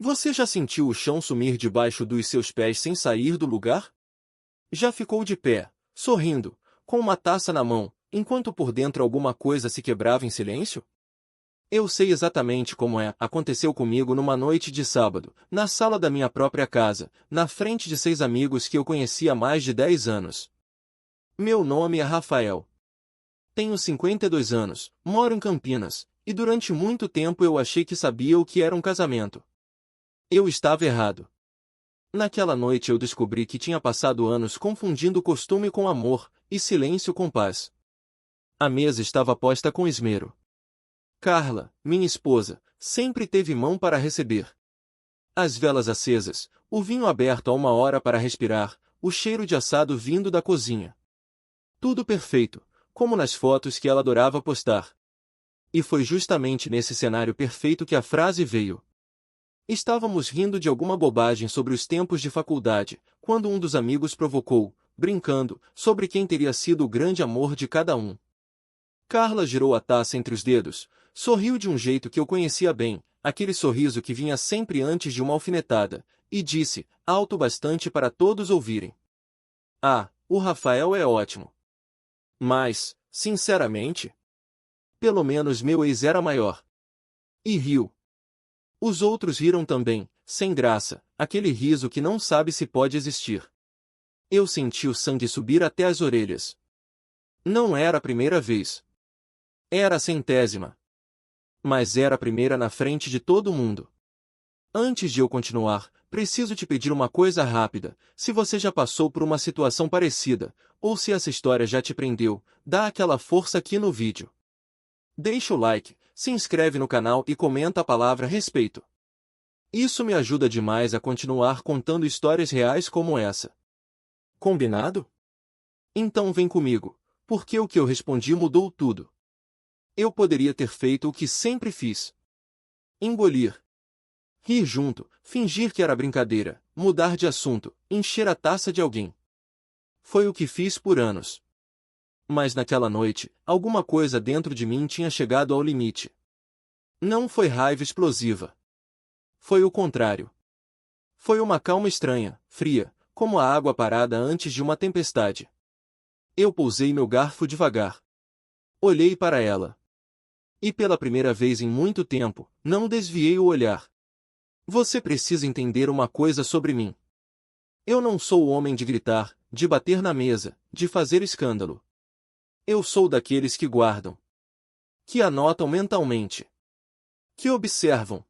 Você já sentiu o chão sumir debaixo dos seus pés sem sair do lugar? Já ficou de pé, sorrindo, com uma taça na mão, enquanto por dentro alguma coisa se quebrava em silêncio? Eu sei exatamente como é. Aconteceu comigo numa noite de sábado, na sala da minha própria casa, na frente de 6 amigos que eu conhecia há mais de 10 anos. Meu nome é Rafael. Tenho 52 anos, moro em Campinas, e durante muito tempo eu achei que sabia o que era um casamento. Eu estava errado. Naquela noite eu descobri que tinha passado anos confundindo costume com amor, e silêncio com paz. A mesa estava posta com esmero. Carla, minha esposa, sempre teve mão para receber. As velas acesas, o vinho aberto a 1 hora para respirar, o cheiro de assado vindo da cozinha. Tudo perfeito, como nas fotos que ela adorava postar. E foi justamente nesse cenário perfeito que a frase veio. Estávamos rindo de alguma bobagem sobre os tempos de faculdade, quando um dos amigos provocou, brincando, sobre quem teria sido o grande amor de cada um. Carla girou a taça entre os dedos, sorriu de um jeito que eu conhecia bem, aquele sorriso que vinha sempre antes de uma alfinetada, e disse, alto bastante para todos ouvirem: "Ah, o Rafael é ótimo. Mas, sinceramente, pelo menos meu ex era maior." E riu. Os outros riram também, sem graça, aquele riso que não sabe se pode existir. Eu senti o sangue subir até as orelhas. Não era a primeira vez. Era a 100ª. Mas era a primeira na frente de todo mundo. Antes de eu continuar, preciso te pedir uma coisa rápida. Se você já passou por uma situação parecida, ou se essa história já te prendeu, dá aquela força aqui no vídeo. Deixa o like, se inscreve no canal e comenta a palavra respeito. Isso me ajuda demais a continuar contando histórias reais como essa. Combinado? Então vem comigo, porque o que eu respondi mudou tudo. Eu poderia ter feito o que sempre fiz. Engolir. Rir junto, fingir que era brincadeira, mudar de assunto, encher a taça de alguém. Foi o que fiz por anos. Mas naquela noite, alguma coisa dentro de mim tinha chegado ao limite. Não foi raiva explosiva. Foi o contrário. Foi uma calma estranha, fria, como a água parada antes de uma tempestade. Eu pousei meu garfo devagar. Olhei para ela. E pela primeira vez em muito tempo, não desviei o olhar. Você precisa entender uma coisa sobre mim. Eu não sou o homem de gritar, de bater na mesa, de fazer escândalo. Eu sou daqueles que guardam. Que anotam mentalmente. Que observam.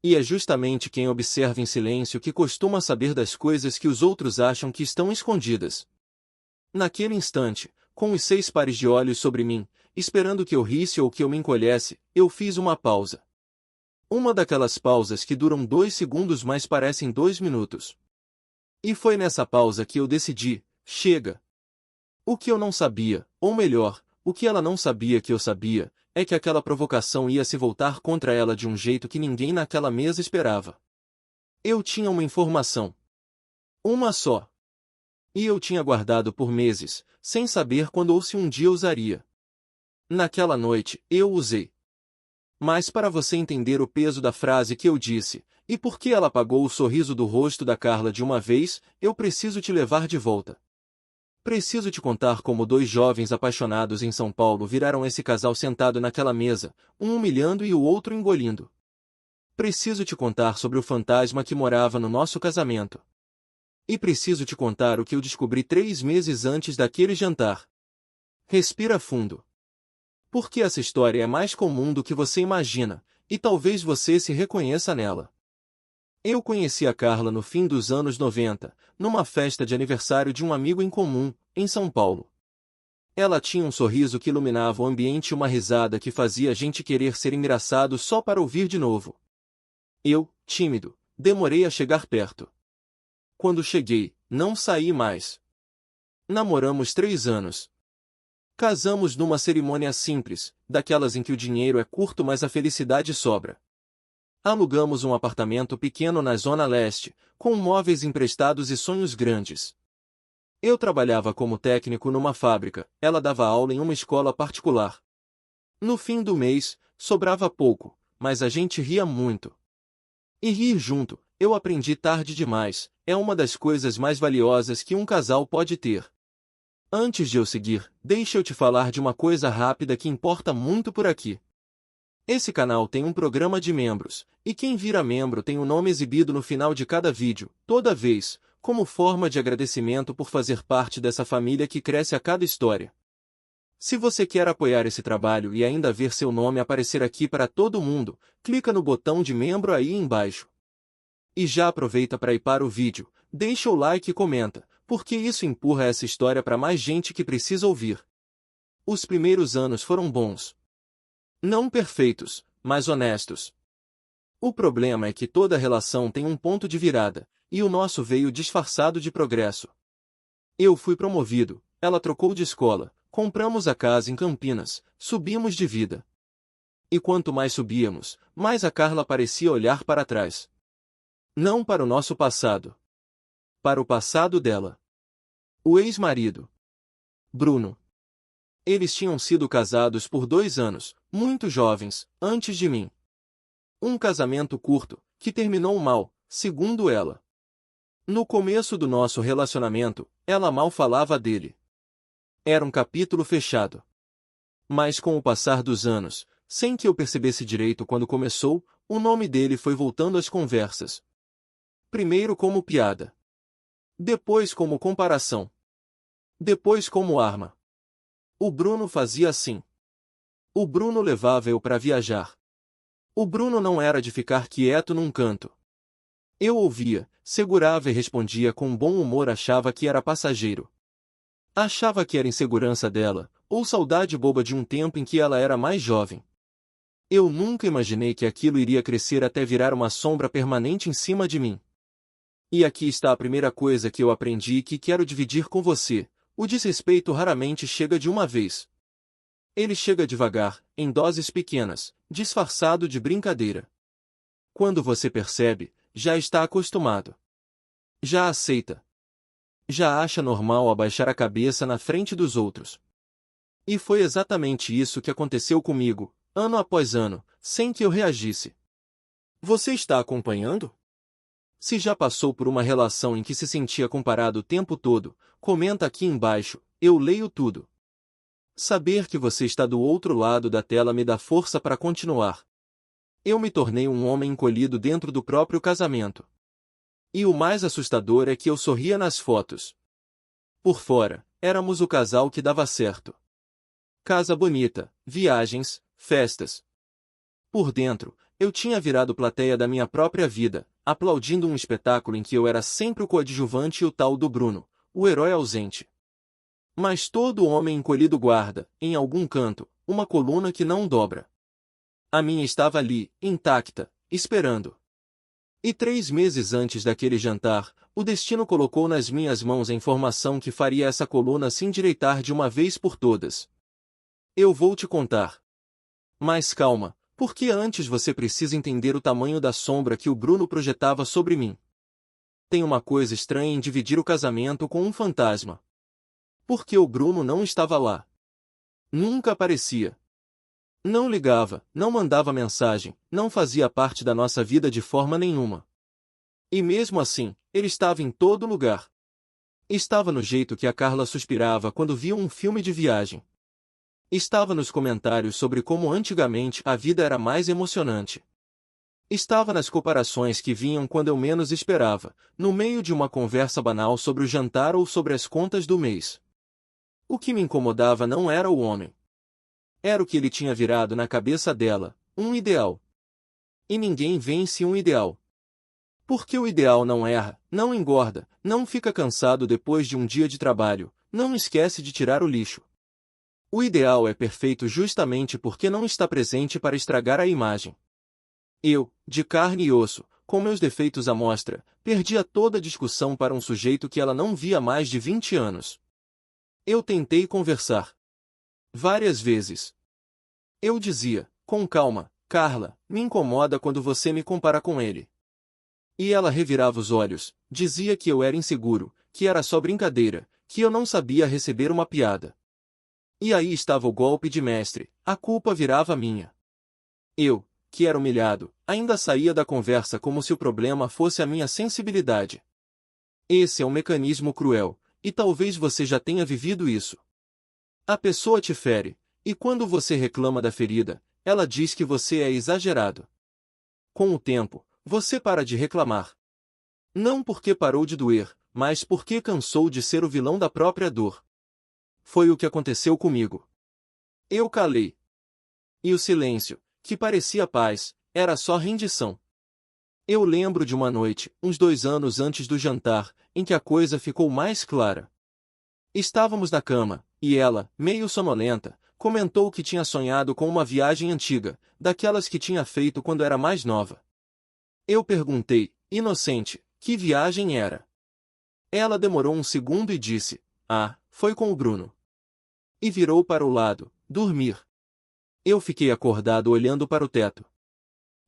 E é justamente quem observa em silêncio que costuma saber das coisas que os outros acham que estão escondidas. Naquele instante, com os 6 pares de olhos sobre mim, esperando que eu risse ou que eu me encolhesse, eu fiz uma pausa. Uma daquelas pausas que duram 2 segundos mas parecem 2 minutos. E foi nessa pausa que eu decidi, chega. O que eu não sabia, ou melhor, o que ela não sabia que eu sabia, é que aquela provocação ia se voltar contra ela de um jeito que ninguém naquela mesa esperava. Eu tinha uma informação. Uma só. E eu tinha guardado por meses, sem saber quando ou se um dia usaria. Naquela noite, eu usei. Mas para você entender o peso da frase que eu disse, e por que ela apagou o sorriso do rosto da Carla de uma vez, eu preciso te levar de volta. Preciso te contar como 2 jovens apaixonados em São Paulo viraram esse casal sentado naquela mesa, um humilhando e o outro engolindo. Preciso te contar sobre o fantasma que morava no nosso casamento. E preciso te contar o que eu descobri 3 meses antes daquele jantar. Respira fundo. Porque essa história é mais comum do que você imagina, e talvez você se reconheça nela. Eu conheci a Carla no fim dos anos 90, numa festa de aniversário de um amigo em comum, em São Paulo. Ela tinha um sorriso que iluminava o ambiente e uma risada que fazia a gente querer ser engraçado só para ouvir de novo. Eu, tímido, demorei a chegar perto. Quando cheguei, não saí mais. Namoramos 3 anos. Casamos numa cerimônia simples, daquelas em que o dinheiro é curto mas a felicidade sobra. Alugamos um apartamento pequeno na Zona Leste, com móveis emprestados e sonhos grandes. Eu trabalhava como técnico numa fábrica, ela dava aula em uma escola particular. No fim do mês, sobrava pouco, mas a gente ria muito. E rir junto, eu aprendi tarde demais, é uma das coisas mais valiosas que um casal pode ter. Antes de eu seguir, deixa eu te falar de uma coisa rápida que importa muito por aqui. Esse canal tem um programa de membros, e quem vira membro tem o nome exibido no final de cada vídeo, toda vez, como forma de agradecimento por fazer parte dessa família que cresce a cada história. Se você quer apoiar esse trabalho e ainda ver seu nome aparecer aqui para todo mundo, clica no botão de membro aí embaixo. E já aproveita para ir para o vídeo, deixa o like e comenta, porque isso empurra essa história para mais gente que precisa ouvir. Os primeiros anos foram bons. Não perfeitos, mas honestos. O problema é que toda relação tem um ponto de virada, e o nosso veio disfarçado de progresso. Eu fui promovido, ela trocou de escola, compramos a casa em Campinas, subimos de vida. E quanto mais subíamos, mais a Carla parecia olhar para trás. Não para o nosso passado. Para o passado dela. O ex-marido. Bruno. Eles tinham sido casados por 2 anos, muito jovens, antes de mim. Um casamento curto, que terminou mal, segundo ela. No começo do nosso relacionamento, ela mal falava dele. Era um capítulo fechado. Mas com o passar dos anos, sem que eu percebesse direito quando começou, o nome dele foi voltando às conversas. Primeiro como piada. Depois como comparação. Depois como arma. O Bruno fazia assim. O Bruno levava eu para viajar. O Bruno não era de ficar quieto num canto. Eu ouvia, segurava e respondia com bom humor, achava que era passageiro. Achava que era insegurança dela, ou saudade boba de um tempo em que ela era mais jovem. Eu nunca imaginei que aquilo iria crescer até virar uma sombra permanente em cima de mim. E aqui está a primeira coisa que eu aprendi e que quero dividir com você: o desrespeito raramente chega de uma vez. Ele chega devagar, em doses pequenas, disfarçado de brincadeira. Quando você percebe, já está acostumado. Já aceita. Já acha normal abaixar a cabeça na frente dos outros. E foi exatamente isso que aconteceu comigo, ano após ano, sem que eu reagisse. Você está acompanhando? Se já passou por uma relação em que se sentia comparado o tempo todo, comenta aqui embaixo, eu leio tudo. Saber que você está do outro lado da tela me dá força para continuar. Eu me tornei um homem encolhido dentro do próprio casamento. E o mais assustador é que eu sorria nas fotos. Por fora, éramos o casal que dava certo. Casa bonita, viagens, festas. Por dentro, eu tinha virado plateia da minha própria vida, aplaudindo um espetáculo em que eu era sempre o coadjuvante e o tal do Bruno, o herói ausente. Mas todo homem encolhido guarda, em algum canto, uma coluna que não dobra. A minha estava ali, intacta, esperando. E 3 meses antes daquele jantar, o destino colocou nas minhas mãos a informação que faria essa coluna se endireitar de uma vez por todas. Eu vou te contar. Mas calma, porque antes você precisa entender o tamanho da sombra que o Bruno projetava sobre mim. Tem uma coisa estranha em dividir o casamento com um fantasma. Porque o Bruno não estava lá. Nunca aparecia. Não ligava, não mandava mensagem, não fazia parte da nossa vida de forma nenhuma. E mesmo assim, ele estava em todo lugar. Estava no jeito que a Carla suspirava quando via um filme de viagem. Estava nos comentários sobre como antigamente a vida era mais emocionante. Estava nas comparações que vinham quando eu menos esperava, no meio de uma conversa banal sobre o jantar ou sobre as contas do mês. O que me incomodava não era o homem. Era o que ele tinha virado na cabeça dela, um ideal. E ninguém vence um ideal. Porque o ideal não erra, não engorda, não fica cansado depois de um dia de trabalho, não esquece de tirar o lixo. O ideal é perfeito justamente porque não está presente para estragar a imagem. Eu, de carne e osso, com meus defeitos à mostra, perdia toda a discussão para um sujeito que ela não via há mais de 20 anos. Eu tentei conversar. Várias vezes. Eu dizia, com calma, Carla, me incomoda quando você me compara com ele. E ela revirava os olhos, dizia que eu era inseguro, que era só brincadeira, que eu não sabia receber uma piada. E aí estava o golpe de mestre, a culpa virava minha. Eu, que era humilhado, ainda saía da conversa como se o problema fosse a minha sensibilidade. Esse é um mecanismo cruel, e talvez você já tenha vivido isso. A pessoa te fere, e quando você reclama da ferida, ela diz que você é exagerado. Com o tempo, você para de reclamar. Não porque parou de doer, mas porque cansou de ser o vilão da própria dor. Foi o que aconteceu comigo. Eu calei. E o silêncio, que parecia paz, era só rendição. Eu lembro de uma noite, uns 2 anos antes do jantar, em que a coisa ficou mais clara. Estávamos na cama, e ela, meio sonolenta, comentou que tinha sonhado com uma viagem antiga, daquelas que tinha feito quando era mais nova. Eu perguntei, inocente, que viagem era. Ela demorou um segundo e disse, foi com o Bruno. E virou para o lado, dormir. Eu fiquei acordado olhando para o teto.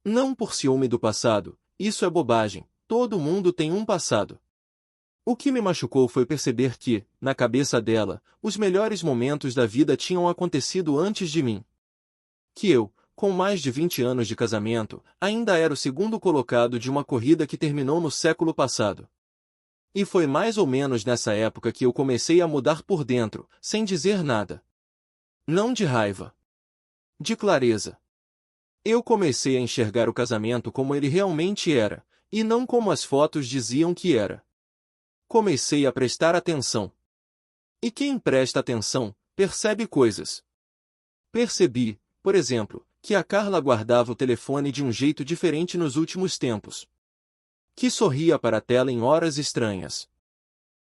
Não por ciúme do passado, isso é bobagem, todo mundo tem um passado. O que me machucou foi perceber que, na cabeça dela, os melhores momentos da vida tinham acontecido antes de mim. Que eu, com mais de 20 anos de casamento, ainda era o segundo colocado de uma corrida que terminou no século passado. E foi mais ou menos nessa época que eu comecei a mudar por dentro, sem dizer nada. Não de raiva. De clareza. Eu comecei a enxergar o casamento como ele realmente era, e não como as fotos diziam que era. Comecei a prestar atenção. E quem presta atenção, percebe coisas. Percebi, por exemplo, que a Carla guardava o telefone de um jeito diferente nos últimos tempos. Que sorria para a tela em horas estranhas.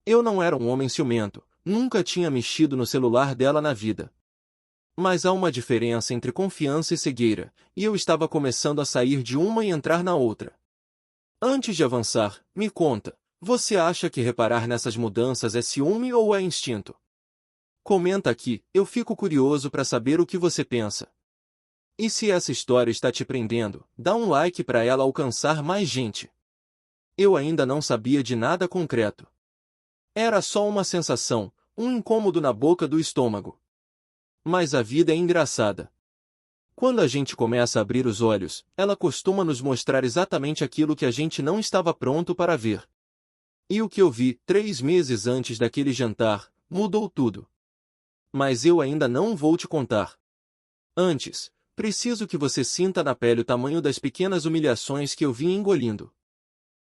Eu não era um homem ciumento, nunca tinha mexido no celular dela na vida. Mas há uma diferença entre confiança e cegueira, e eu estava começando a sair de uma e entrar na outra. Antes de avançar, me conta, você acha que reparar nessas mudanças é ciúme ou é instinto? Comenta aqui, eu fico curioso para saber o que você pensa. E se essa história está te prendendo, dá um like para ela alcançar mais gente. Eu ainda não sabia de nada concreto. Era só uma sensação, um incômodo na boca do estômago. Mas a vida é engraçada. Quando a gente começa a abrir os olhos, ela costuma nos mostrar exatamente aquilo que a gente não estava pronto para ver. E o que eu vi, 3 meses antes daquele jantar, mudou tudo. Mas eu ainda não vou te contar. Antes, preciso que você sinta na pele o tamanho das pequenas humilhações que eu vim engolindo.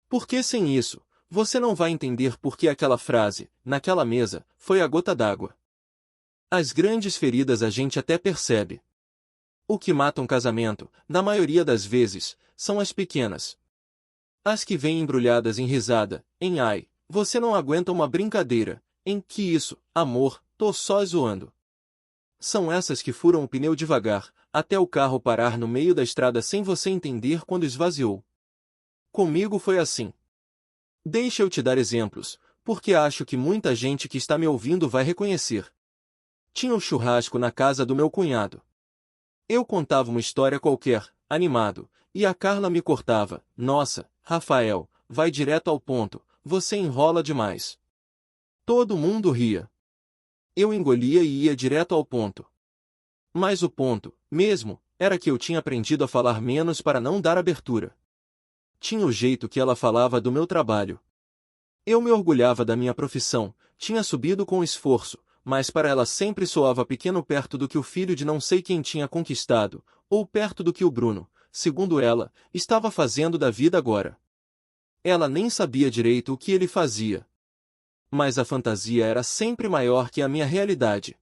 Porque sem isso, você não vai entender por que aquela frase, naquela mesa, foi a gota d'água. As grandes feridas a gente até percebe. O que mata um casamento, na maioria das vezes, são as pequenas. As que vêm embrulhadas em risada, em ai, você não aguenta uma brincadeira, em que isso, amor, tô só zoando. São essas que furam o pneu devagar, até o carro parar no meio da estrada sem você entender quando esvaziou. Comigo foi assim. Deixa eu te dar exemplos, porque acho que muita gente que está me ouvindo vai reconhecer. Tinha um churrasco na casa do meu cunhado. Eu contava uma história qualquer, animado, e a Carla me cortava. Nossa, Rafael, vai direto ao ponto, você enrola demais. Todo mundo ria. Eu engolia e ia direto ao ponto. Mas o ponto, mesmo, era que eu tinha aprendido a falar menos para não dar abertura. Tinha o jeito que ela falava do meu trabalho. Eu me orgulhava da minha profissão, tinha subido com esforço, mas para ela sempre soava pequeno perto do que o filho de não sei quem tinha conquistado, ou perto do que o Bruno, segundo ela, estava fazendo da vida agora. Ela nem sabia direito o que ele fazia. Mas a fantasia era sempre maior que a minha realidade.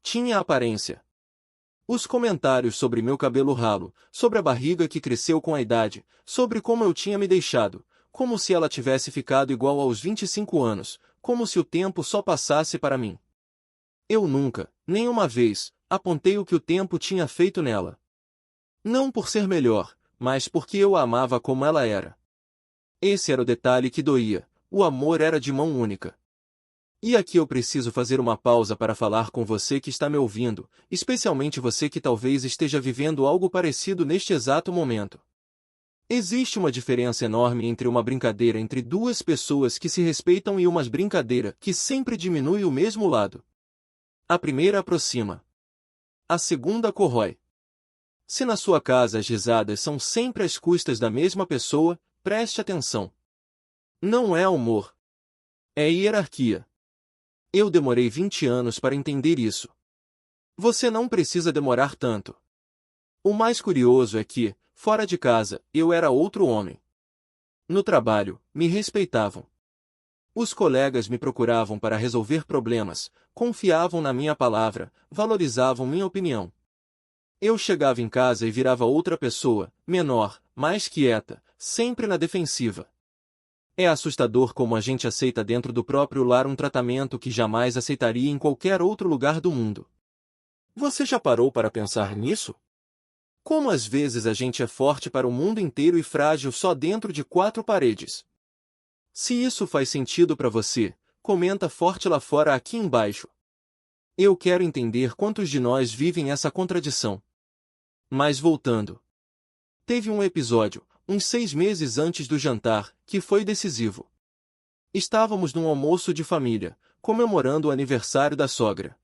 Tinha aparência. Os comentários sobre meu cabelo ralo, sobre a barriga que cresceu com a idade, sobre como eu tinha me deixado, como se ela tivesse ficado igual aos 25 anos, como se o tempo só passasse para mim. Eu nunca, nem uma vez, apontei o que o tempo tinha feito nela. Não por ser melhor, mas porque eu a amava como ela era. Esse era o detalhe que doía, o amor era de mão única. E aqui eu preciso fazer uma pausa para falar com você que está me ouvindo, especialmente você que talvez esteja vivendo algo parecido neste exato momento. Existe uma diferença enorme entre uma brincadeira entre duas pessoas que se respeitam e uma brincadeira que sempre diminui o mesmo lado. A primeira aproxima. A segunda corrói. Se na sua casa as risadas são sempre às custas da mesma pessoa, preste atenção. Não é humor. É hierarquia. Eu demorei 20 anos para entender isso. Você não precisa demorar tanto. O mais curioso é que, fora de casa, eu era outro homem. No trabalho, me respeitavam. Os colegas me procuravam para resolver problemas, confiavam na minha palavra, valorizavam minha opinião. Eu chegava em casa e virava outra pessoa, menor, mais quieta, sempre na defensiva. É assustador como a gente aceita dentro do próprio lar um tratamento que jamais aceitaria em qualquer outro lugar do mundo. Você já parou para pensar nisso? Como às vezes a gente é forte para o mundo inteiro e frágil só dentro de 4 paredes. Se isso faz sentido para você, comenta forte lá fora aqui embaixo. Eu quero entender quantos de nós vivem essa contradição. Mas voltando. Teve um episódio, uns 6 meses antes do jantar, que foi decisivo. Estávamos num almoço de família, comemorando o aniversário da sogra.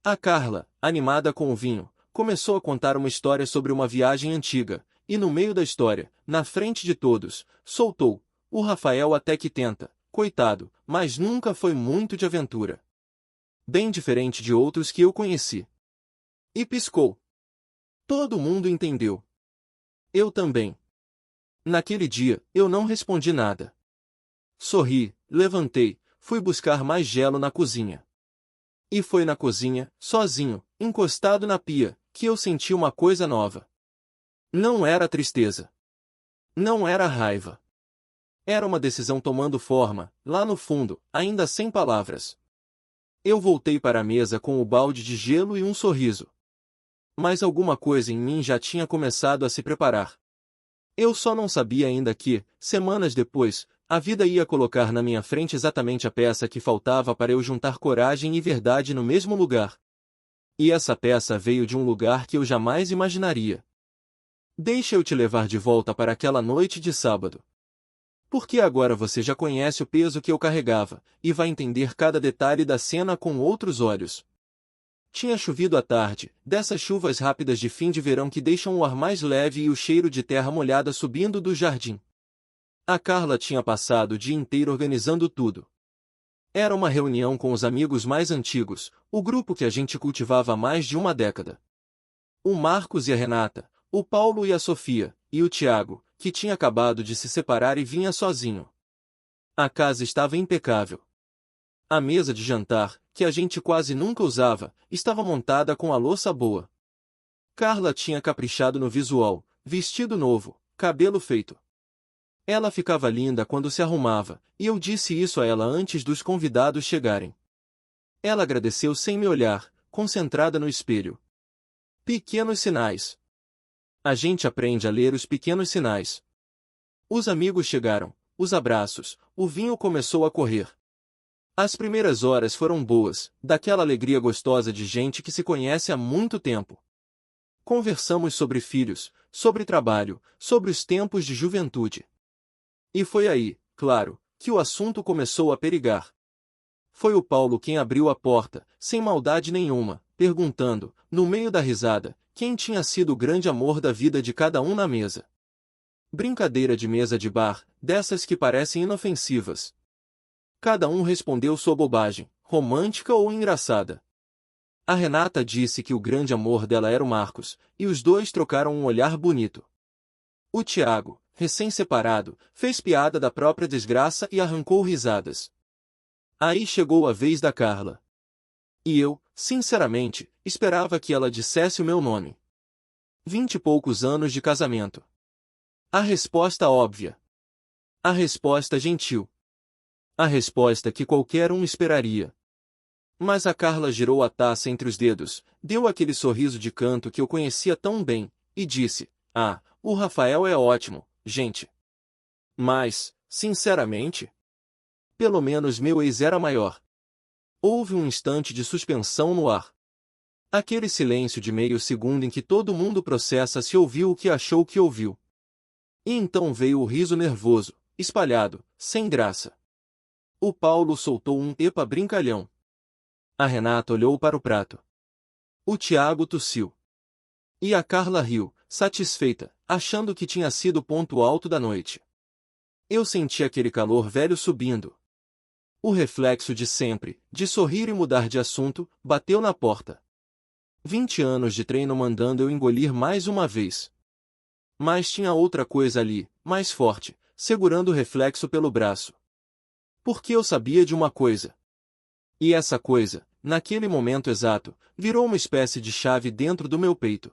A Carla, animada com o vinho, começou a contar uma história sobre uma viagem antiga, e no meio da história, na frente de todos, soltou: "O Rafael até que tenta, coitado, mas nunca foi muito de aventura. Bem diferente de outros que eu conheci." E piscou. Todo mundo entendeu. Eu também. Naquele dia, eu não respondi nada. Sorri, levantei, fui buscar mais gelo na cozinha. E foi na cozinha, sozinho, encostado na pia, que eu senti uma coisa nova. Não era tristeza. Não era raiva. Era uma decisão tomando forma, lá no fundo, ainda sem palavras. Eu voltei para a mesa com o balde de gelo e um sorriso. Mas alguma coisa em mim já tinha começado a se preparar. Eu só não sabia ainda que, semanas depois, a vida ia colocar na minha frente exatamente a peça que faltava para eu juntar coragem e verdade no mesmo lugar. E essa peça veio de um lugar que eu jamais imaginaria. Deixa eu te levar de volta para aquela noite de sábado. Porque agora você já conhece o peso que eu carregava, e vai entender cada detalhe da cena com outros olhos. Tinha chovido à tarde, dessas chuvas rápidas de fim de verão que deixam o ar mais leve e o cheiro de terra molhada subindo do jardim. A Carla tinha passado o dia inteiro organizando tudo. Era uma reunião com os amigos mais antigos, o grupo que a gente cultivava há mais de uma década. O Marcos e a Renata, o Paulo e a Sofia, e o Tiago, que tinha acabado de se separar e vinha sozinho. A casa estava impecável. A mesa de jantar, que a gente quase nunca usava, estava montada com a louça boa. Carla tinha caprichado no visual, vestido novo, cabelo feito. Ela ficava linda quando se arrumava, e eu disse isso a ela antes dos convidados chegarem. Ela agradeceu sem me olhar, concentrada no espelho. Pequenos sinais. A gente aprende a ler os pequenos sinais. Os amigos chegaram, os abraços, o vinho começou a correr. As primeiras horas foram boas, daquela alegria gostosa de gente que se conhece há muito tempo. Conversamos sobre filhos, sobre trabalho, sobre os tempos de juventude. E foi aí, claro, que o assunto começou a perigar. Foi o Paulo quem abriu a porta, sem maldade nenhuma, perguntando, no meio da risada, quem tinha sido o grande amor da vida de cada um na mesa. Brincadeira de mesa de bar, dessas que parecem inofensivas. Cada um respondeu sua bobagem, romântica ou engraçada. A Renata disse que o grande amor dela era o Marcos, e os dois trocaram um olhar bonito. O Tiago, recém-separado, fez piada da própria desgraça e arrancou risadas. Aí chegou a vez da Carla. E eu, sinceramente, esperava que ela dissesse o meu nome. 20 e poucos anos de casamento. A resposta óbvia. A resposta gentil. A resposta que qualquer um esperaria. Mas a Carla girou a taça entre os dedos, deu aquele sorriso de canto que eu conhecia tão bem, e disse: "Ah, o Rafael é ótimo, gente. Mas, sinceramente, pelo menos meu ex era maior." Houve um instante de suspensão no ar. Aquele silêncio de meio segundo em que todo mundo processa se ouviu o que achou que ouviu. E então veio o riso nervoso, espalhado, sem graça. O Paulo soltou um "epa brincalhão." A Renata olhou para o prato. O Tiago tossiu. E a Carla riu. satisfeita, achando que tinha sido o ponto alto da noite. Eu senti aquele calor velho subindo. O reflexo de sempre, de sorrir e mudar de assunto, bateu na porta. 20 anos de treino mandando eu engolir mais uma vez. Mas tinha outra coisa ali, mais forte, segurando o reflexo pelo braço. Porque eu sabia de uma coisa. E essa coisa, naquele momento exato, virou uma espécie de chave dentro do meu peito.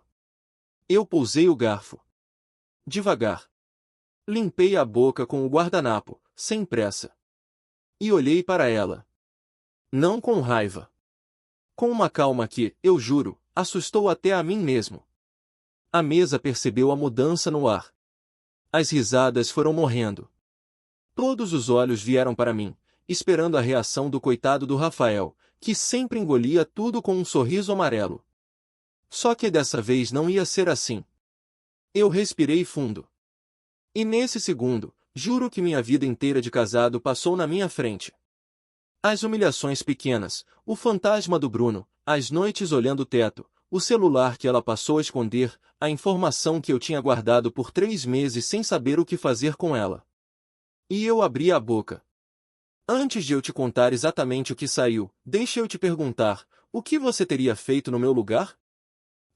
Eu pousei o garfo. Devagar. Limpei a boca com o guardanapo, sem pressa. E olhei para ela. Não com raiva. Com uma calma que, eu juro, assustou até a mim mesmo. A mesa percebeu a mudança no ar. As risadas foram morrendo. Todos os olhos vieram para mim, esperando a reação do coitado do Rafael, que sempre engolia tudo com um sorriso amarelo. Só que dessa vez não ia ser assim. Eu respirei fundo. E nesse segundo, juro que minha vida inteira de casado passou na minha frente. As humilhações pequenas, o fantasma do Bruno, as noites olhando o teto, o celular que ela passou a esconder, a informação que eu tinha guardado por 3 meses sem saber o que fazer com ela. E eu abri a boca. Antes de eu te contar exatamente o que saiu, deixa eu te perguntar, o que você teria feito no meu lugar?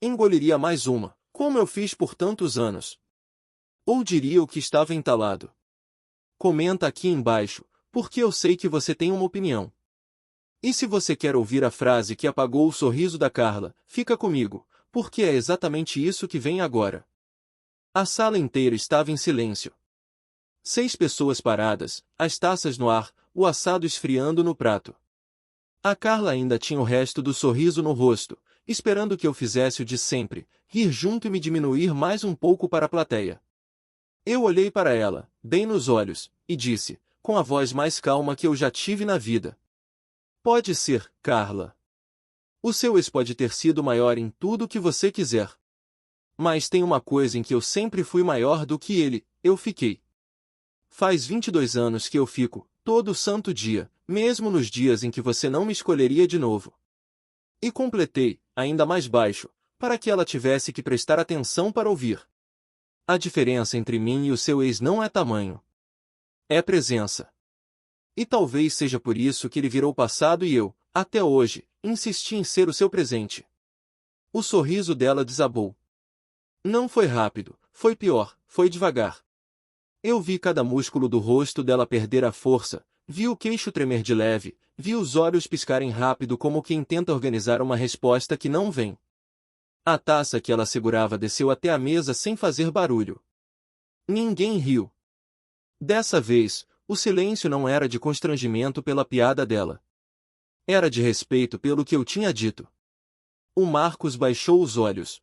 Engoliria mais uma, como eu fiz por tantos anos. Ou diria o que estava entalado. Comenta aqui embaixo, porque eu sei que você tem uma opinião. E se você quer ouvir a frase que apagou o sorriso da Carla, fica comigo, porque é exatamente isso que vem agora. A sala inteira estava em silêncio. 6 pessoas paradas, as taças no ar, o assado esfriando no prato. A Carla ainda tinha o resto do sorriso no rosto, esperando que eu fizesse o de sempre, rir junto e me diminuir mais um pouco para a plateia. Eu olhei para ela, bem nos olhos, e disse, com a voz mais calma que eu já tive na vida. Pode ser, Carla. O seu ex pode ter sido maior em tudo o que você quiser. Mas tem uma coisa em que eu sempre fui maior do que ele, eu fiquei. Faz 22 anos que eu fico, todo santo dia, mesmo nos dias em que você não me escolheria de novo. E completei, ainda mais baixo, para que ela tivesse que prestar atenção para ouvir. A diferença entre mim e o seu ex não é tamanho. É presença. E talvez seja por isso que ele virou passado e eu, até hoje, insisti em ser o seu presente. O sorriso dela desabou. Não foi rápido, foi pior, foi devagar. Eu vi cada músculo do rosto dela perder a força, vi o queixo tremer de leve, vi os olhos piscarem rápido como quem tenta organizar uma resposta que não vem. A taça que ela segurava desceu até a mesa sem fazer barulho. Ninguém riu. Dessa vez, o silêncio não era de constrangimento pela piada dela. Era de respeito pelo que eu tinha dito. O Marcos baixou os olhos.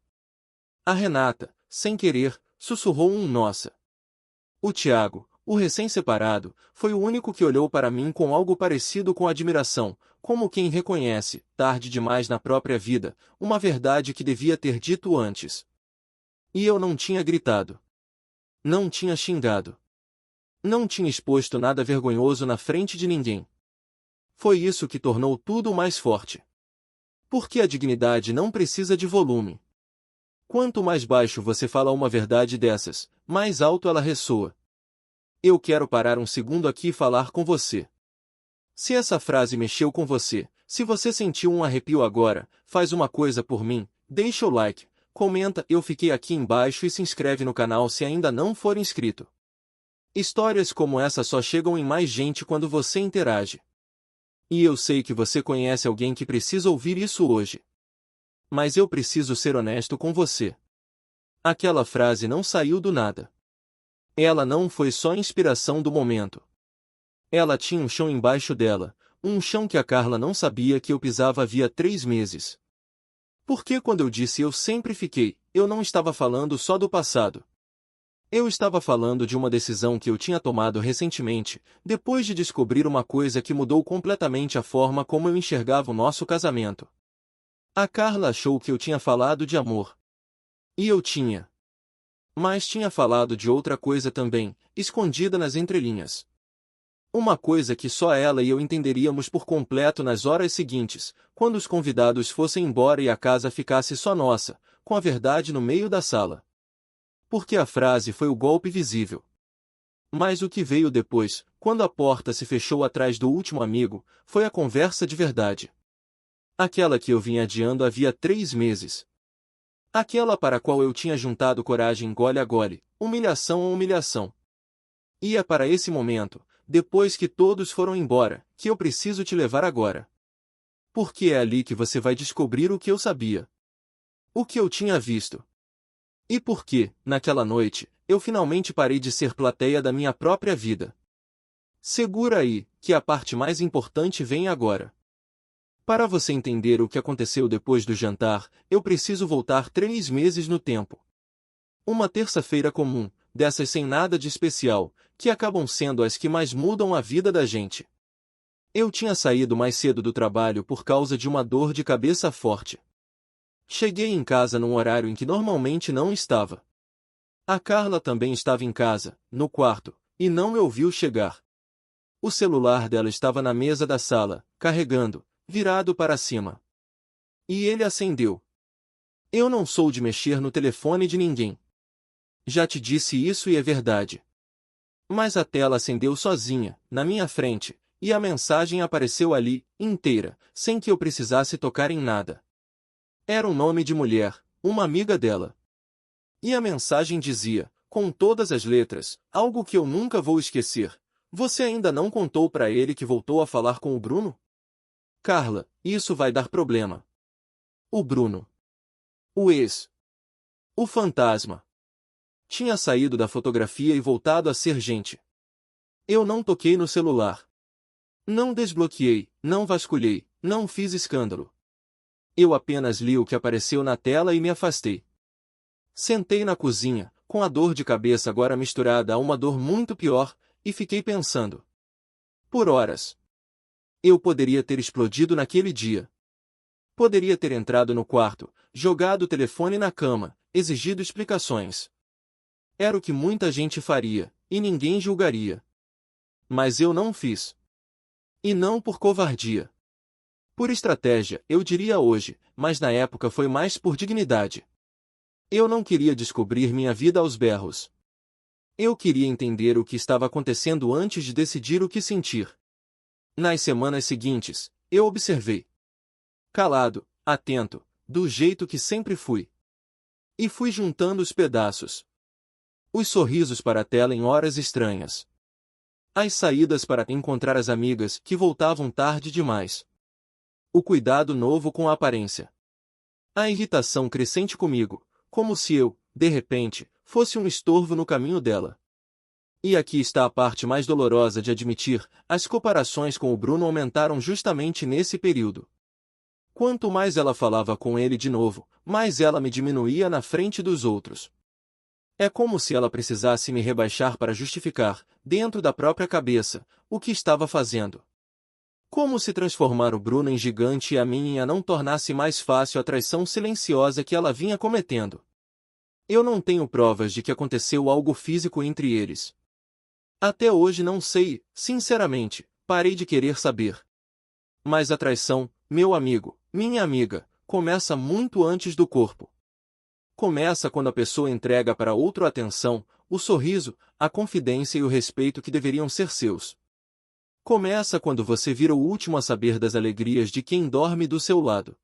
A Renata, sem querer, sussurrou um nossa. O Tiago, o recém-separado, foi o único que olhou para mim com algo parecido com admiração, como quem reconhece, tarde demais na própria vida, uma verdade que devia ter dito antes. E eu não tinha gritado. Não tinha xingado. Não tinha exposto nada vergonhoso na frente de ninguém. Foi isso que tornou tudo mais forte. Porque a dignidade não precisa de volume. Quanto mais baixo você fala uma verdade dessas, mais alto ela ressoa. Eu quero parar um segundo aqui e falar com você. Se essa frase mexeu com você, se você sentiu um arrepio agora, faz uma coisa por mim, deixa o like, comenta eu fiquei aqui embaixo e se inscreve no canal se ainda não for inscrito. Histórias como essa só chegam em mais gente quando você interage. E eu sei que você conhece alguém que precisa ouvir isso hoje. Mas eu preciso ser honesto com você. Aquela frase não saiu do nada. Ela não foi só inspiração do momento. Ela tinha um chão embaixo dela, um chão que a Carla não sabia que eu pisava havia 3 meses. Porque quando eu disse eu sempre fiquei, eu não estava falando só do passado. Eu estava falando de uma decisão que eu tinha tomado recentemente, depois de descobrir uma coisa que mudou completamente a forma como eu enxergava o nosso casamento. A Carla achou que eu tinha falado de amor. E eu tinha. Mas tinha falado de outra coisa também, escondida nas entrelinhas. Uma coisa que só ela e eu entenderíamos por completo nas horas seguintes, quando os convidados fossem embora e a casa ficasse só nossa, com a verdade no meio da sala. porque a frase foi o golpe visível. Mas o que veio depois, quando a porta se fechou atrás do último amigo, foi a conversa de verdade. Aquela que eu vinha adiando havia 3 meses. Aquela para a qual eu tinha juntado coragem gole a gole, humilhação a humilhação. E é para esse momento, depois que todos foram embora, que eu preciso te levar agora. Porque é ali que você vai descobrir o que eu sabia. O que eu tinha visto. E por que, naquela noite, eu finalmente parei de ser plateia da minha própria vida. Segura aí, que a parte mais importante vem agora. Para você entender o que aconteceu depois do jantar, eu preciso voltar 3 meses no tempo. Uma terça-feira comum, dessas sem nada de especial, que acabam sendo as que mais mudam a vida da gente. Eu tinha saído mais cedo do trabalho por causa de uma dor de cabeça forte. Cheguei em casa num horário em que normalmente não estava. A Carla também estava em casa, no quarto, e não me ouviu chegar. O celular dela estava na mesa da sala, carregando, virado para cima. E ele acendeu. Eu não sou de mexer no telefone de ninguém. Já te disse isso e é verdade. Mas a tela acendeu sozinha, na minha frente, e a mensagem apareceu ali, inteira, sem que eu precisasse tocar em nada. Era um nome de mulher, uma amiga dela. E a mensagem dizia, com todas as letras, algo que eu nunca vou esquecer. Você ainda não contou para ele que voltou a falar com o Bruno? Carla, isso vai dar problema. O Bruno. O ex. O fantasma. Tinha saído da fotografia e voltado a ser gente. Eu não toquei no celular. Não desbloqueei, não vasculhei, não fiz escândalo. Eu apenas li o que apareceu na tela e me afastei. Sentei na cozinha, com a dor de cabeça agora misturada a uma dor muito pior, e fiquei pensando. Por horas. Eu poderia ter explodido naquele dia. Poderia ter entrado no quarto, jogado o telefone na cama, exigido explicações. Era o que muita gente faria, e ninguém julgaria. Mas eu não fiz. E não por covardia. Por estratégia, eu diria hoje, mas na época foi mais por dignidade. Eu não queria descobrir minha vida aos berros. Eu queria entender o que estava acontecendo antes de decidir o que sentir. Nas semanas seguintes, eu observei. Calado, atento, do jeito que sempre fui. E fui juntando os pedaços. Os sorrisos para a tela em horas estranhas. As saídas para encontrar as amigas que voltavam tarde demais. O cuidado novo com a aparência. A irritação crescente comigo, como se eu, de repente, fosse um estorvo no caminho dela. E aqui está a parte mais dolorosa de admitir, as comparações com o Bruno aumentaram justamente nesse período. Quanto mais ela falava com ele de novo, mais ela me diminuía na frente dos outros. É como se ela precisasse me rebaixar para justificar, dentro da própria cabeça, o que estava fazendo. Como se transformar o Bruno em gigante e a minha não tornasse mais fácil a traição silenciosa que ela vinha cometendo. Eu não tenho provas de que aconteceu algo físico entre eles. Até hoje não sei, sinceramente, parei de querer saber. Mas a traição, meu amigo, minha amiga, começa muito antes do corpo. Começa quando a pessoa entrega para outro a atenção, o sorriso, a confidência e o respeito que deveriam ser seus. Começa quando você vira o último a saber das alegrias de quem dorme do seu lado.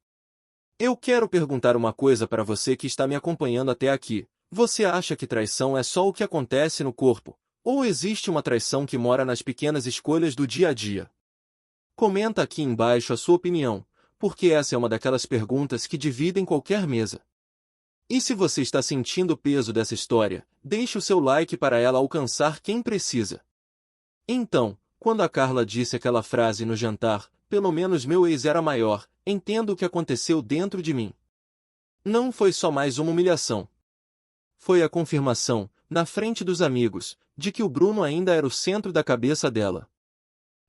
Eu quero perguntar uma coisa para você que está me acompanhando até aqui. Você acha que traição é só o que acontece no corpo? Ou existe uma traição que mora nas pequenas escolhas do dia a dia? Comenta aqui embaixo a sua opinião, porque essa é uma daquelas perguntas que dividem qualquer mesa. E se você está sentindo o peso dessa história, deixe o seu like para ela alcançar quem precisa. Então, quando a Carla disse aquela frase no jantar, pelo menos meu ex era maior, entendo o que aconteceu dentro de mim. Não foi só mais uma humilhação. Foi a confirmação, na frente dos amigos, de que o Bruno ainda era o centro da cabeça dela.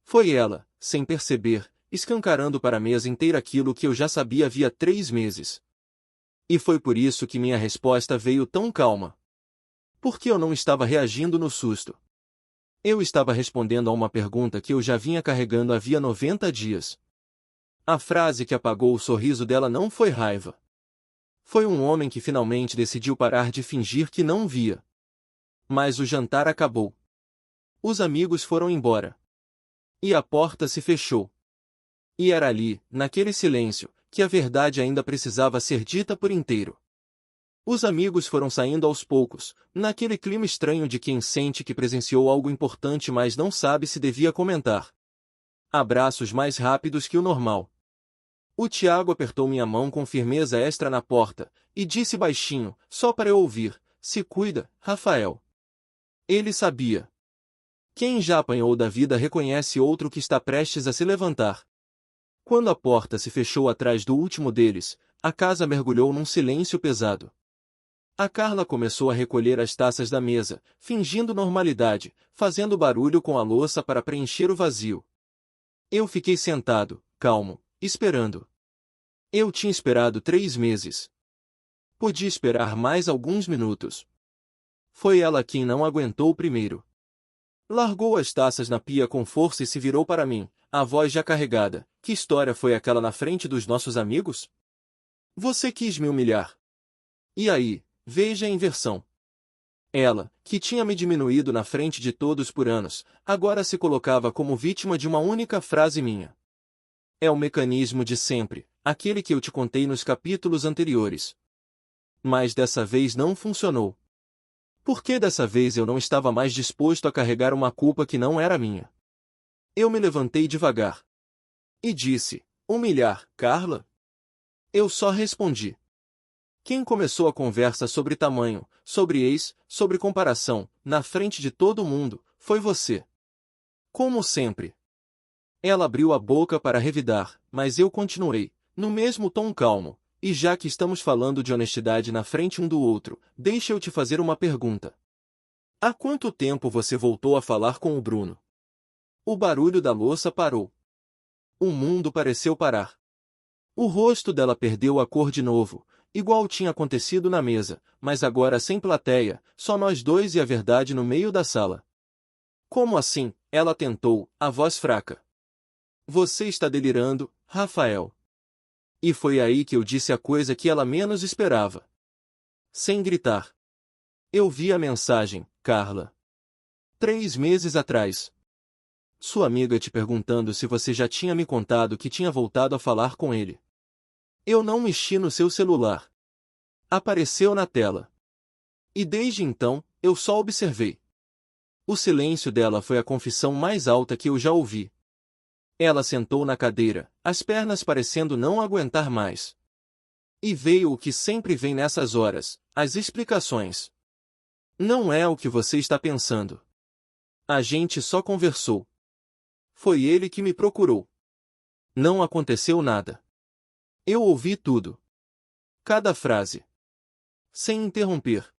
Foi ela, sem perceber, escancarando para a mesa inteira aquilo que eu já sabia havia 3 meses. E foi por isso que minha resposta veio tão calma. Porque eu não estava reagindo no susto. Eu estava respondendo a uma pergunta que eu já vinha carregando havia 90 dias. A frase que apagou o sorriso dela não foi raiva. Foi um homem que finalmente decidiu parar de fingir que não via. Mas o jantar acabou. Os amigos foram embora. E a porta se fechou. E era ali, naquele silêncio, que a verdade ainda precisava ser dita por inteiro. Os amigos foram saindo aos poucos, naquele clima estranho de quem sente que presenciou algo importante mas não sabe se devia comentar. Abraços mais rápidos que o normal. O Tiago apertou minha mão com firmeza extra na porta, e disse baixinho, só para eu ouvir, se cuida, Rafael. Ele sabia. Quem já apanhou da vida reconhece outro que está prestes a se levantar. Quando a porta se fechou atrás do último deles, a casa mergulhou num silêncio pesado. A Carla começou a recolher as taças da mesa, fingindo normalidade, fazendo barulho com a louça para preencher o vazio. Eu fiquei sentado, calmo, esperando. Eu tinha esperado 3 meses. Podia esperar mais alguns minutos. Foi ela quem não aguentou primeiro. Largou as taças na pia com força e se virou para mim, a voz já carregada. Que história foi aquela na frente dos nossos amigos? Você quis me humilhar. E aí, veja a inversão. Ela, que tinha me diminuído na frente de todos por anos, agora se colocava como vítima de uma única frase minha. É o mecanismo de sempre, aquele que eu te contei nos capítulos anteriores. Mas dessa vez não funcionou. Porque dessa vez eu não estava mais disposto a carregar uma culpa que não era minha. Eu me levantei devagar. E disse, humilhar, Carla? Eu só respondi. Quem começou a conversa sobre tamanho, sobre ex, sobre comparação, na frente de todo mundo, foi você. Como sempre. Ela abriu a boca para revidar, mas eu continuei, no mesmo tom calmo, e já que estamos falando de honestidade na frente um do outro, deixa eu te fazer uma pergunta. Há quanto tempo você voltou a falar com o Bruno? O barulho da louça parou. O mundo pareceu parar. O rosto dela perdeu a cor de novo, igual tinha acontecido na mesa, mas agora sem plateia, só nós dois e a verdade no meio da sala. Como assim? Ela tentou, a voz fraca. Você está delirando, Rafael. E foi aí que eu disse a coisa que ela menos esperava. Sem gritar. Eu vi a mensagem, Carla. 3 meses atrás. Sua amiga te perguntando se você já tinha me contado que tinha voltado a falar com ele. Eu não mexi no seu celular. Apareceu na tela. E desde então, eu só observei. O silêncio dela foi a confissão mais alta que eu já ouvi. Ela sentou na cadeira, as pernas parecendo não aguentar mais. E veio o que sempre vem nessas horas, as explicações. Não é o que você está pensando. A gente só conversou. Foi ele que me procurou. Não aconteceu nada. Eu ouvi tudo. Cada frase. Sem interromper.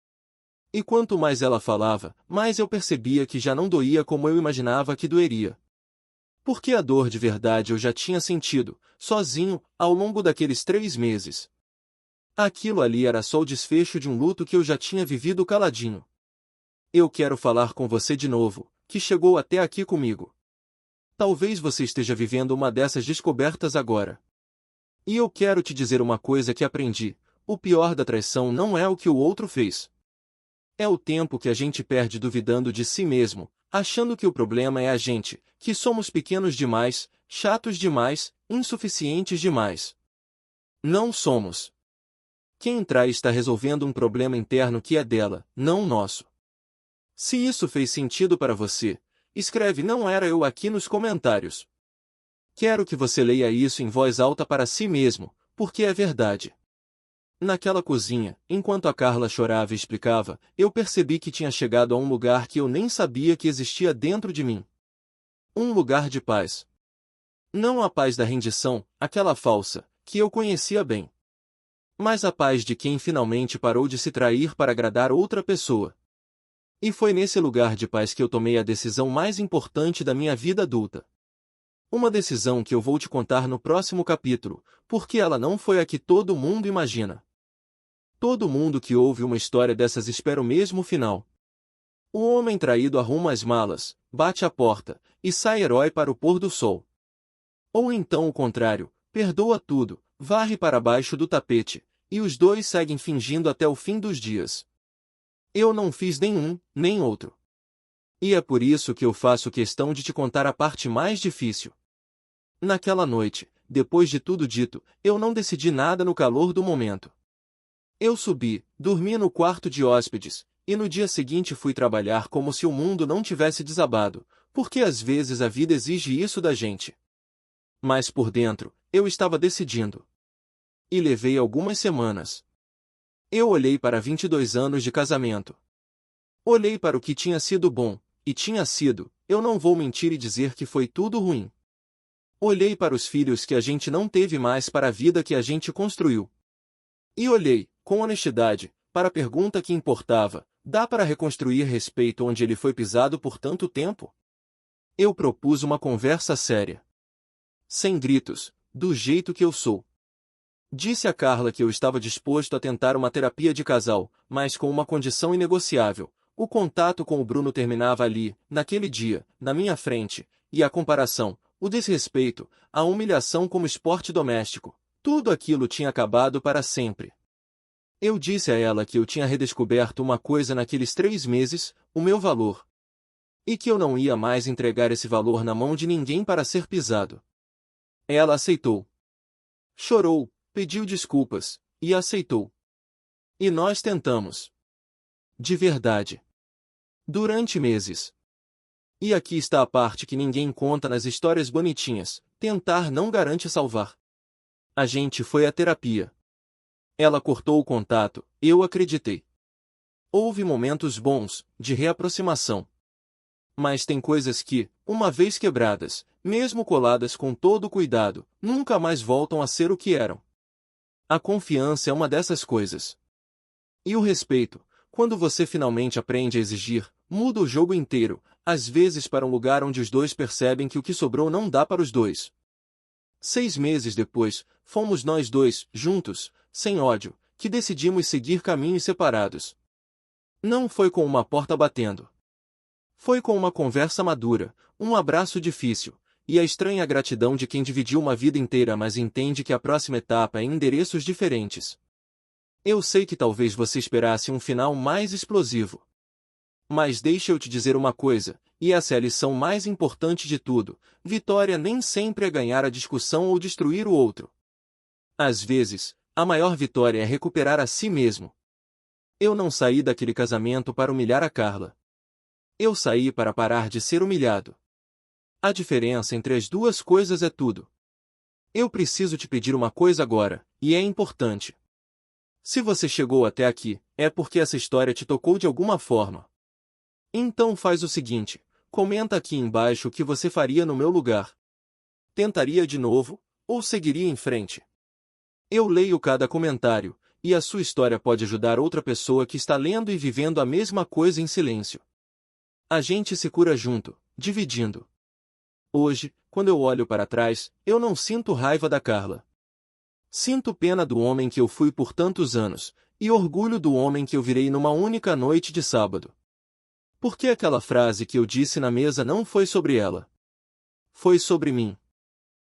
E quanto mais ela falava, mais eu percebia que já não doía como eu imaginava que doeria. Porque a dor de verdade eu já tinha sentido, sozinho, ao longo daqueles 3 meses. Aquilo ali era só o desfecho de um luto que eu já tinha vivido caladinho. Eu quero falar com você de novo, que chegou até aqui comigo. Talvez você esteja vivendo uma dessas descobertas agora. E eu quero te dizer uma coisa que aprendi: o pior da traição não é o que o outro fez. É o tempo que a gente perde duvidando de si mesmo, achando que o problema é a gente, que somos pequenos demais, chatos demais, insuficientes demais. Não somos. Quem trai está resolvendo um problema interno que é dela, não nosso. Se isso fez sentido para você, escreve "não era eu" aqui nos comentários. Quero que você leia isso em voz alta para si mesmo, porque é verdade. Naquela cozinha, enquanto a Carla chorava e explicava, eu percebi que tinha chegado a um lugar que eu nem sabia que existia dentro de mim. Um lugar de paz. Não a paz da rendição, aquela falsa, que eu conhecia bem. Mas a paz de quem finalmente parou de se trair para agradar outra pessoa. E foi nesse lugar de paz que eu tomei a decisão mais importante da minha vida adulta. Uma decisão que eu vou te contar no próximo capítulo, porque ela não foi a que todo mundo imagina. Todo mundo que ouve uma história dessas espera o mesmo final. O homem traído arruma as malas, bate a porta, e sai herói para o pôr do sol. Ou então o contrário, perdoa tudo, varre para baixo do tapete, e os dois seguem fingindo até o fim dos dias. Eu não fiz nenhum, nem outro. E é por isso que eu faço questão de te contar a parte mais difícil. Naquela noite, depois de tudo dito, eu não decidi nada no calor do momento. Eu subi, dormi no quarto de hóspedes, e no dia seguinte fui trabalhar como se o mundo não tivesse desabado, porque às vezes a vida exige isso da gente. Mas por dentro, eu estava decidindo. E levei algumas semanas. Eu olhei para 22 anos de casamento. Olhei para o que tinha sido bom, e tinha sido, eu não vou mentir e dizer que foi tudo ruim. Olhei para os filhos que a gente não teve mais para a vida que a gente construiu. E olhei, com honestidade, para a pergunta que importava: dá para reconstruir respeito onde ele foi pisado por tanto tempo? Eu propus uma conversa séria. Sem gritos, do jeito que eu sou. Disse a Carla que eu estava disposto a tentar uma terapia de casal, mas com uma condição inegociável. O contato com o Bruno terminava ali, naquele dia, na minha frente, e a comparação, o desrespeito, a humilhação como esporte doméstico, tudo aquilo tinha acabado para sempre. Eu disse a ela que eu tinha redescoberto uma coisa naqueles 3 meses, o meu valor. E que eu não ia mais entregar esse valor na mão de ninguém para ser pisado. Ela aceitou. Chorou, pediu desculpas, e aceitou. E nós tentamos. De verdade. Durante meses. E aqui está a parte que ninguém conta nas histórias bonitinhas: tentar não garante salvar. A gente foi à terapia. Ela cortou o contato, eu acreditei. Houve momentos bons, de reaproximação. Mas tem coisas que, uma vez quebradas, mesmo coladas com todo o cuidado, nunca mais voltam a ser o que eram. A confiança é uma dessas coisas. E o respeito, quando você finalmente aprende a exigir, muda o jogo inteiro, às vezes para um lugar onde os dois percebem que o que sobrou não dá para os dois. 6 meses depois, fomos nós dois, juntos, sem ódio, que decidimos seguir caminhos separados. Não foi com uma porta batendo. Foi com uma conversa madura, um abraço difícil, e a estranha gratidão de quem dividiu uma vida inteira mas entende que a próxima etapa é em endereços diferentes. Eu sei que talvez você esperasse um final mais explosivo. Mas deixa eu te dizer uma coisa, e essa é a lição mais importante de tudo: vitória nem sempre é ganhar a discussão ou destruir o outro. Às vezes, a maior vitória é recuperar a si mesmo. Eu não saí daquele casamento para humilhar a Carla. Eu saí para parar de ser humilhado. A diferença entre as duas coisas é tudo. Eu preciso te pedir uma coisa agora, e é importante. Se você chegou até aqui, é porque essa história te tocou de alguma forma. Então faz o seguinte: comenta aqui embaixo o que você faria no meu lugar. Tentaria de novo, ou seguiria em frente? Eu leio cada comentário, e a sua história pode ajudar outra pessoa que está lendo e vivendo a mesma coisa em silêncio. A gente se cura junto, dividindo. Hoje, quando eu olho para trás, eu não sinto raiva da Carla. Sinto pena do homem que eu fui por tantos anos, e orgulho do homem que eu virei numa única noite de sábado. Porque aquela frase que eu disse na mesa não foi sobre ela. Foi sobre mim.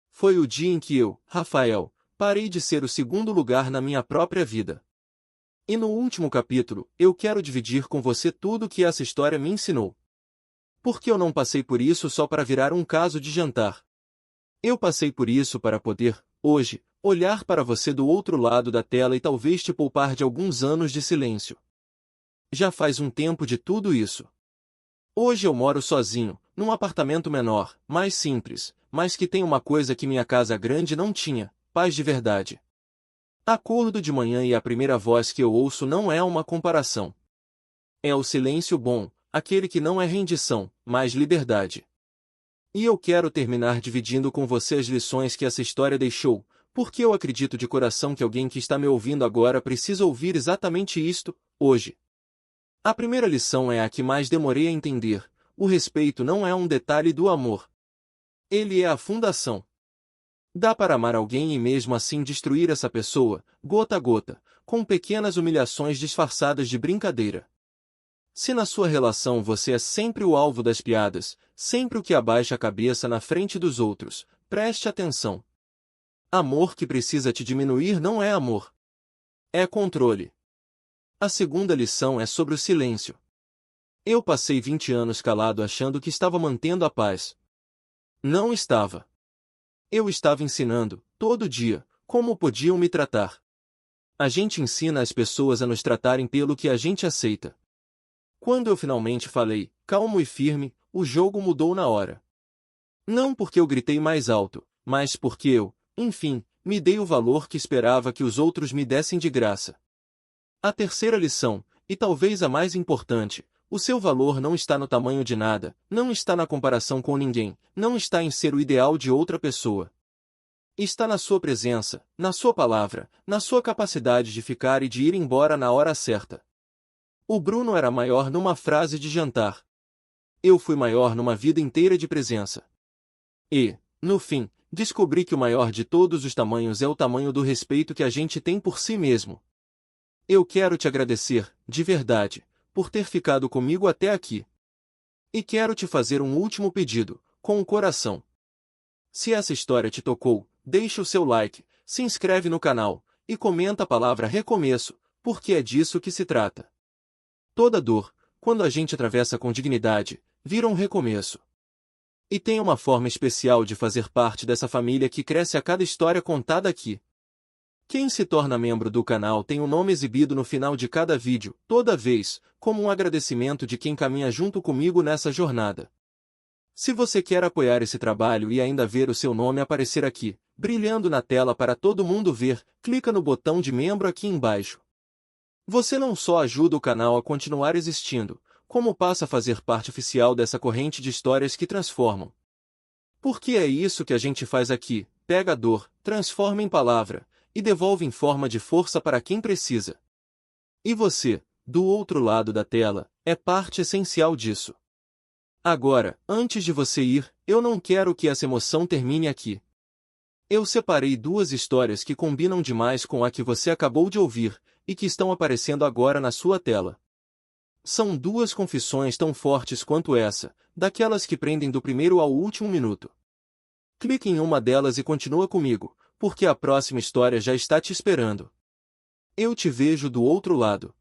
Foi o dia em que eu, Rafael, parei de ser o segundo lugar na minha própria vida. E no último capítulo, eu quero dividir com você tudo o que essa história me ensinou. Porque eu não passei por isso só para virar um caso de jantar. Eu passei por isso para poder, hoje, olhar para você do outro lado da tela e talvez te poupar de alguns anos de silêncio. Já faz um tempo de tudo isso. Hoje eu moro sozinho, num apartamento menor, mais simples, mas que tem uma coisa que minha casa grande não tinha: paz de verdade. Acordo de manhã e a primeira voz que eu ouço não é uma comparação. É o silêncio bom, aquele que não é rendição, mas liberdade. E eu quero terminar dividindo com você as lições que essa história deixou, porque eu acredito de coração que alguém que está me ouvindo agora precisa ouvir exatamente isto, hoje. A primeira lição é a que mais demorei a entender: o respeito não é um detalhe do amor. Ele é a fundação. Dá para amar alguém e mesmo assim destruir essa pessoa, gota a gota, com pequenas humilhações disfarçadas de brincadeira. Se na sua relação você é sempre o alvo das piadas, sempre o que abaixa a cabeça na frente dos outros, preste atenção. Amor que precisa te diminuir não é amor. é controle. A segunda lição é sobre o silêncio. Eu passei 20 anos calado achando que estava mantendo a paz. Não estava. Eu estava ensinando, todo dia, como podiam me tratar. A gente ensina as pessoas a nos tratarem pelo que a gente aceita. Quando eu finalmente falei, calmo e firme, o jogo mudou na hora. Não porque eu gritei mais alto, mas porque eu, enfim, me dei o valor que esperava que os outros me dessem de graça. A terceira lição, e talvez a mais importante, o seu valor não está no tamanho de nada, não está na comparação com ninguém, não está em ser o ideal de outra pessoa. Está na sua presença, na sua palavra, na sua capacidade de ficar e de ir embora na hora certa. O Bruno era maior numa frase de jantar. Eu fui maior numa vida inteira de presença. E, no fim, descobri que o maior de todos os tamanhos é o tamanho do respeito que a gente tem por si mesmo. Eu quero te agradecer, de verdade, por ter ficado comigo até aqui. E quero te fazer um último pedido, com o coração. Se essa história te tocou, deixe o seu like, se inscreve no canal, e comenta a palavra recomeço, porque é disso que se trata. Toda dor, quando a gente atravessa com dignidade, vira um recomeço. E tem uma forma especial de fazer parte dessa família que cresce a cada história contada aqui. Quem se torna membro do canal tem o nome exibido no final de cada vídeo, toda vez, como um agradecimento de quem caminha junto comigo nessa jornada. Se você quer apoiar esse trabalho e ainda ver o seu nome aparecer aqui, brilhando na tela para todo mundo ver, clica no botão de membro aqui embaixo. Você não só ajuda o canal a continuar existindo, como passa a fazer parte oficial dessa corrente de histórias que transformam. Porque é isso que a gente faz aqui, pega a dor, transforma em palavra, e devolve em forma de força para quem precisa. E você, do outro lado da tela, é parte essencial disso. Agora, antes de você ir, eu não quero que essa emoção termine aqui. Eu separei duas histórias que combinam demais com a que você acabou de ouvir, e que estão aparecendo agora na sua tela. São duas confissões tão fortes quanto essa, daquelas que prendem do primeiro ao último minuto. Clique em uma delas e continua comigo, porque a próxima história já está te esperando. Eu te vejo do outro lado.